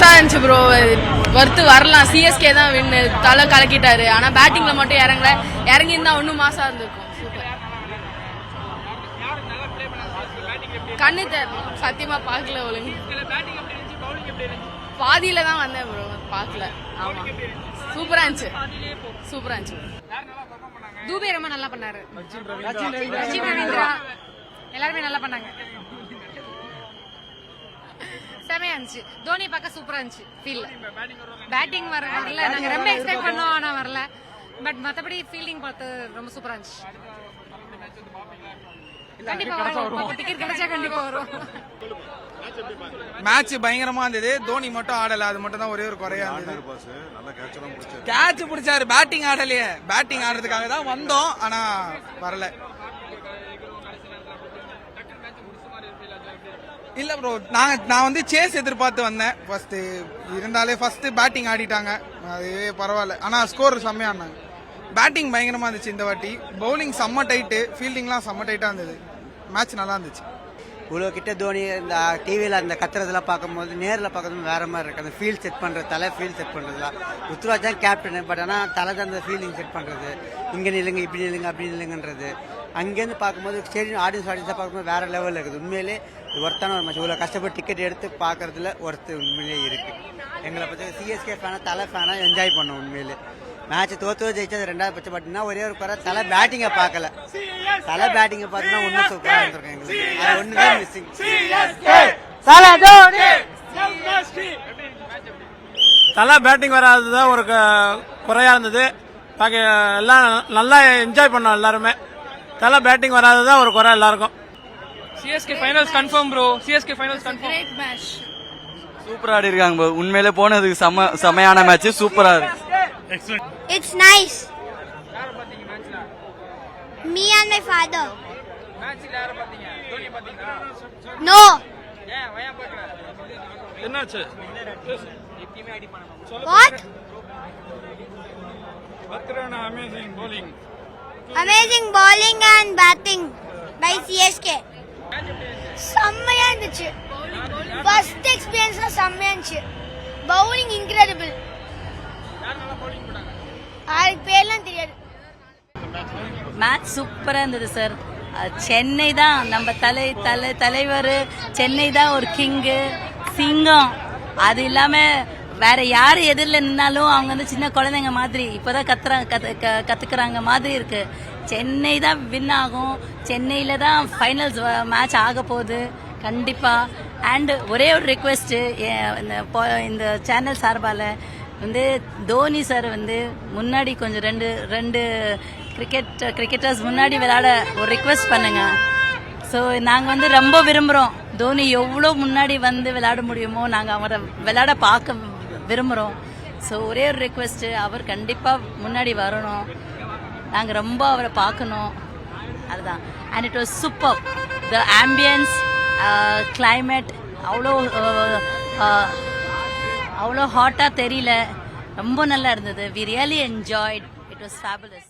மாசா இருந்துச்சு bro. Worth வரலாம், சிஎஸ்கே தான் வின்னு, தலை கலக்கிட்டாரு. ஆனா பேட்டிங்ல மட்டும் இறங்கல, இறங்கியிருந்தா இன்னும் மாசா இருந்திருக்கும். கண்ணு சத்தியமா பாக்கல ஒழுங்கு, பாதியில தான் வந்தேன் ப்ரோ, பாக்கல. ஆமா சூப்பரா இருந்துச்சு, சூப்பரா இருந்துச்சு. தூபே ரொம்ப நல்லா பண்ணாரு, சச்சின் ரவீந்திரா எல்லாருமே நல்லா பண்ணாங்க, செமையா இருந்துச்சு. தோனி பார்க்க சூப்பரா இருந்துச்சு. ஃபீல் பேட்டிங் வரல, நாங்க ரொம்ப எக்ஸ்பெக்ட் பண்ணோம், ஆனா வரல. பட் மத்தபடி ஃபீல்டிங் பார்த்து ரொம்ப சூப்பரா இருந்துச்சு. கண்டிப்பா வரும், டிக்கெட் கிடைச்சா கண்டிப்பா வரும். மேட்ச் பயங்கரமா இருந்தது. தோனி மட்டும் ஆடல, அது மட்டும் தான் ஒரே ஒரு குறையா இருந்தது. கேட்ச் பிடிச்சாரு, பேட்டிங் ஆடலையே. பேட்டிங் ஆடுறதுக்காக தான் வந்தோம், ஆனா வரல. இல்ல ப்ரோ, நான் வந்து சேஸ் எதிர்பார்த்து வந்தேன் ஃபர்ஸ்ட். இருந்தாலே ஃபர்ஸ்ட் பேட்டிங் ஆடிட்டாங்க, அதுவே பரவாயில்ல. ஆனா ஸ்கோர் செம்மையா ஆனாங்க. பேட்டிங் பயங்கரமா இருந்துச்சு இந்த வாட்டி. பவுலிங் செம்ம டைட்டு, ஃபீல்டிங்லாம் செம்ம டைட்டா இருந்தது. மேட்ச் நல்லா இருந்துச்சு. இவ்வளோ கிட்ட தோனி இந்த டிவியில் அந்த கத்துறதெல்லாம் பார்க்கும்போது நேரில் பார்க்கறது வேற மாதிரி இருக்கு. அந்த ஃபீல்ட் செட் பண்ணுறது, தலை ஃபீல்ட் செட் பண்ணுறதுலாம் ருத்ராஜ் தான் கேப்டனு. பட் ஆனால் தலை தான் அந்த ஃபீல்டிங் செட் பண்ணுறது, இங்கே நில்லுங்க, இப்படி நில்லுங்க, அப்படி நில்லுங்கன்றது. அங்கேருந்து பார்க்கும்போது சரி, ஆடியன்ஸாக பார்க்கும்போது வேற லெவலில் இருக்குது. உண்மையிலே ஒருத்தான ஒரு மேட்ச். இவ்வளோ கஷ்டப்பட்டு டிக்கெட் எடுத்து பார்க்கறதுல ஒருத்தர் உண்மையிலே இருக்கு. எங்களை பற்றி சிஎஸ்கே ஃபேனாக, தலை ஃபேனாக என்ஜாய் பண்ணோம். உண்மையிலே மேட்ச் தோத்து ஜெயிச்சது ரெண்டாவது பட்சம். பட்டினா ஒரே ஒரு குறை, தலை பேட்டிங்கை பார்க்கல. தலை பேட்டிங்கை பார்த்தீங்கன்னா ஒன்றும் சூப்பராக இருந்திருக்கும் எங்களுக்கு. அது ஒன்று தான் மிஸ்ஸிங். தலை பேட்டிங் வராதுதான் ஒரு குறையா இருந்தது. பாக்கி எல்லாம் நல்லா என்ஜாய் பண்ணோம் எல்லாருமே. தலை பேட்டிங் வராதுதான் ஒரு குறை எல்லாருக்கும். CSK finals confirm bro. CSK finals confirm. Great match, சூப்பரா ஆடி இருக்காங்க ப்ரோ. உண்மையிலே போனதுக்கு செமையான மேட்ச், சூப்பரா இருக்கு. It's nice. Me and my father. No. என்னாச்சு? What? Amazing bowling. Amazing bowling and batting by CSK. செம்மையா இருந்துச்சு. ஃபர்ஸ்ட் எக்ஸ்பீரியன்ஸ்ல செம்மையா இருந்துச்சு. Bowling incredible. அதுக்கு பேர்லாம் தெரியாது. மேட்ச் சூப்பரா இருந்தது சார். சென்னை தான் நம்ம தலைவர். சென்னை தான் ஒரு கிங்கு, சிங்கம். அது இல்லாம வேற யாரு எதிரில் நின்னாலும் அவங்க வந்து சின்ன குழந்தைங்க மாதிரி இப்பதான் கத்துக்கிறாங்க மாதிரி இருக்கு. சென்னை தான் வின் ஆகும். சென்னையில தான் ஃபைனல்ஸ் மேட்ச் ஆக போகுது கண்டிப்பா. அண்ட் ஒரே ஒரு ரிக்வெஸ்ட் இந்த சேனல் சார்பால வந்து, தோனி சார் வந்து முன்னாடி கொஞ்சம் ரெண்டு கிரிக்கெட்டர்ஸ் முன்னாடி விளையாட ஒரு ரிக்வெஸ்ட் பண்ணுங்க. ஸோ நாங்கள் வந்து ரொம்ப விரும்புகிறோம். தோனி எவ்வளோ முன்னாடி வந்து விளையாட முடியுமோ நாங்கள் அவரை விளையாட பார்க்க விரும்புகிறோம். ஸோ ஒரே ஒரு ரிக்வெஸ்ட், அவர் கண்டிப்பாக முன்னாடி வரணும். நாங்கள் ரொம்ப அவரை பார்க்கணும், அதுதான். And it was super. The ambience, climate அவ்வளோ ஹாட்டாக தெரியல, ரொம்ப நல்லா இருந்தது. We really enjoyed. It was fabulous.